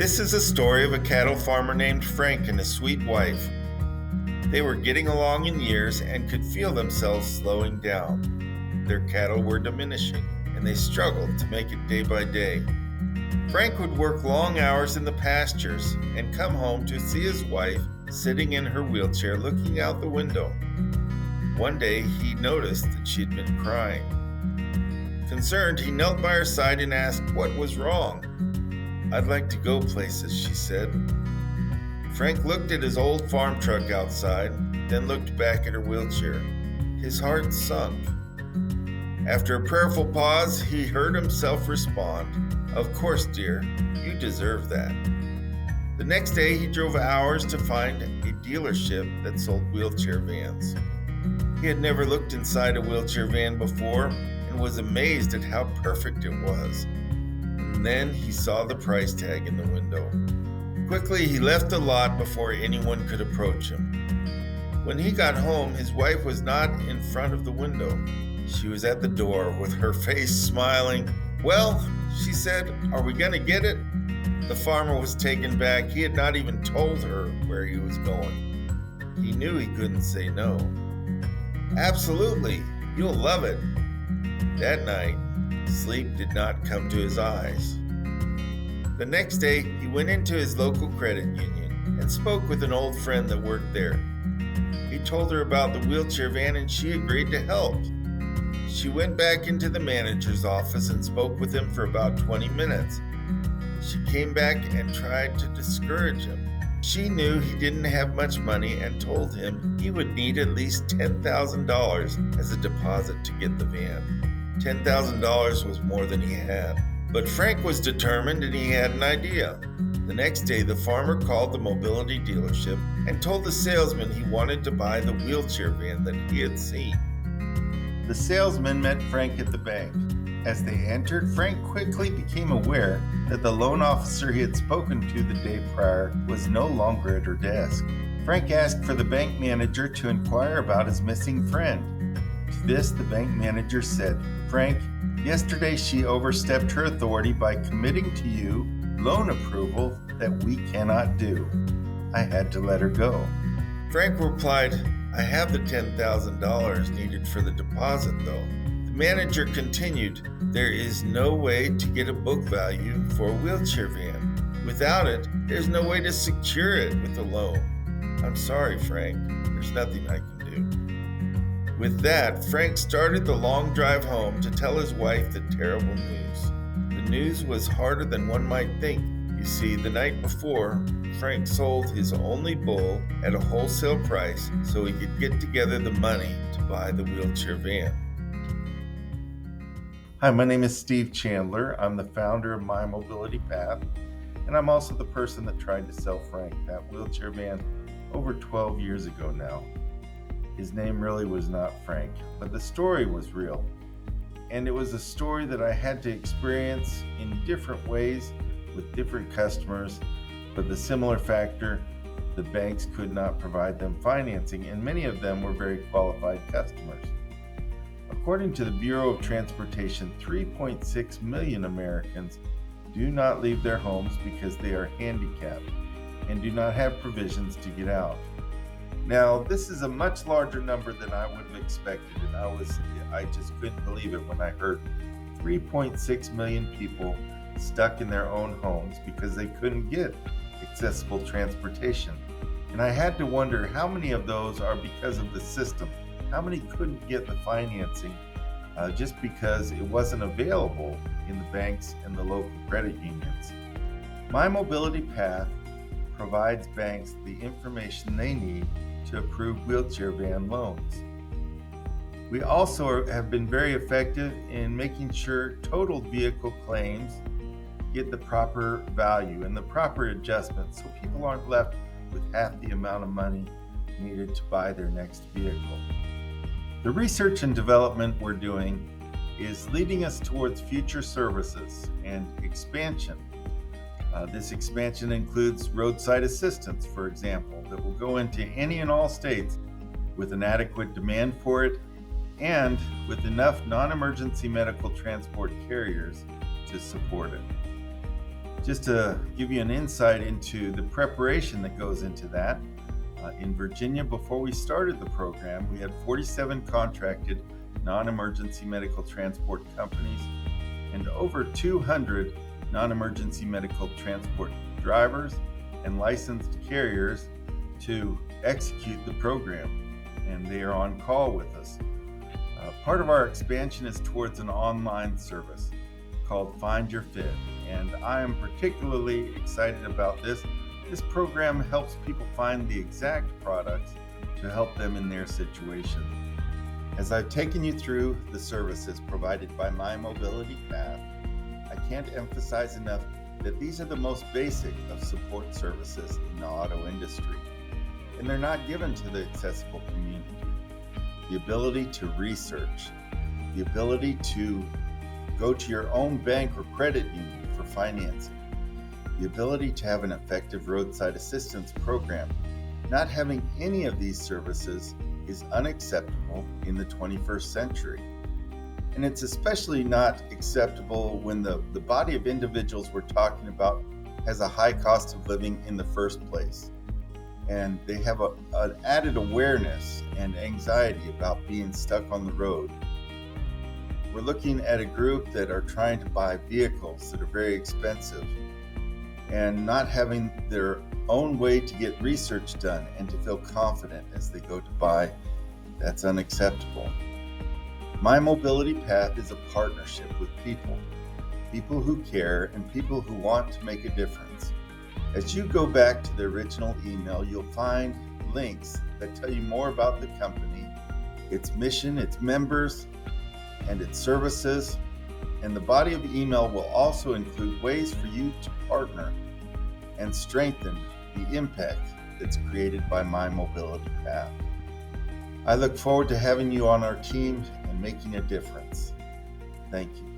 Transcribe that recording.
This is a story of a cattle farmer named Frank and his sweet wife. They were getting along in years and could feel themselves slowing down. Their cattle were diminishing, and they struggled to make it day by day. Frank would work long hours in the pastures and come home to see his wife sitting in her wheelchair looking out the window. One day he noticed that she'd been crying. Concerned, he knelt by her side and asked what was wrong. "I'd like to go places," she said. Frank looked at his old farm truck outside, then looked back at her wheelchair. His heart sunk. After a prayerful pause, he heard himself respond, "Of course, dear, you deserve that." The next day, he drove hours to find a dealership that sold wheelchair vans. He had never looked inside a wheelchair van before and was amazed at how perfect it was. And then he saw the price tag in the window. Quickly, he left the lot before anyone could approach him. When he got home, his wife was not in front of the window. She was at the door with her face smiling. "Well," she said, "are we going to get it?" The farmer was taken back. He had not even told her where he was going. He knew he couldn't say no. "Absolutely, you'll love it." That night, sleep did not come to his eyes. The next day, he went into his local credit union and spoke with an old friend that worked there. He told her about the wheelchair van and she agreed to help. She went back into the manager's office and spoke with him for about 20 minutes. She came back and tried to discourage him. She knew he didn't have much money and told him he would need at least $10,000 as a deposit to get the van. $10,000 was more than he had. But Frank was determined and he had an idea. The next day, the farmer called the mobility dealership and told the salesman he wanted to buy the wheelchair van that he had seen. The salesman met Frank at the bank. As they entered, Frank quickly became aware that the loan officer he had spoken to the day prior was no longer at her desk. Frank asked for the bank manager to inquire about his missing friend. To this, the bank manager said, "Frank, yesterday she overstepped her authority by committing to you loan approval that we cannot do. I had to let her go." Frank replied, "I have the $10,000 needed for the deposit, though." The manager continued, "There is no way to get a book value for a wheelchair van. Without it, there's no way to secure it with a loan. I'm sorry, Frank. There's nothing I can do." With that, Frank started the long drive home to tell his wife the terrible news. The news was harder than one might think. You see, the night before, Frank sold his only bull at a wholesale price so he could get together the money to buy the wheelchair van. Hi, my name is Steve Chandler. I'm the founder of My Mobility Path, and I'm also the person that tried to sell Frank that wheelchair van over 12 years ago now. His name really was not Frank, but the story was real. And it was a story that I had to experience in different ways with different customers, but the similar factor, the banks could not provide them financing, and many of them were very qualified customers. According to the Bureau of Transportation, 3.6 million Americans do not leave their homes because they are handicapped and do not have provisions to get out. Now, this is a much larger number than I would have expected, and I just couldn't believe it when I heard 3.6 million people stuck in their own homes because they couldn't get accessible transportation. And I had to wonder how many of those are because of the system. How many couldn't get the financing just because it wasn't available in the banks and the local credit unions? My Mobility Path provides banks the information they need to approve wheelchair van loans. We also have been very effective in making sure totaled vehicle claims get the proper value and the proper adjustment so people aren't left with half the amount of money needed to buy their next vehicle. The research and development we're doing is leading us towards future services and expansion. This expansion includes roadside assistance, for example, that will go into any and all states with an adequate demand for it and with enough non-emergency medical transport carriers to support it. Just to give you an insight into the preparation that goes into that, in Virginia, before we started the program, we had 47 contracted non-emergency medical transport companies and over 200 non-emergency medical transport drivers and licensed carriers to execute the program, and they are on call with us. Part of our expansion is towards an online service called Find Your Fit, and I am particularly excited about this. This program helps people find the exact products to help them in their situation. As I've taken you through the services provided by My Mobility Path, I can't emphasize enough that these are the most basic of support services in the auto industry, and they're not given to the accessible community. The ability to research, the ability to go to your own bank or credit union for financing, the ability to have an effective roadside assistance program. Not having any of these services is unacceptable in the 21st century. And it's especially not acceptable when the body of individuals we're talking about has a high cost of living in the first place. And they have an added awareness and anxiety about being stuck on the road. We're looking at a group that are trying to buy vehicles that are very expensive and not having their own way to get research done and to feel confident as they go to buy. That's unacceptable. My Mobility Path is a partnership with people who care and people who want to make a difference. As you go back to the original email, you'll find links that tell you more about the company, its mission, its members, and its services. And the body of the email will also include ways for you to partner and strengthen the impact that's created by My Mobility Path. I look forward to having you on our team and making a difference. Thank you.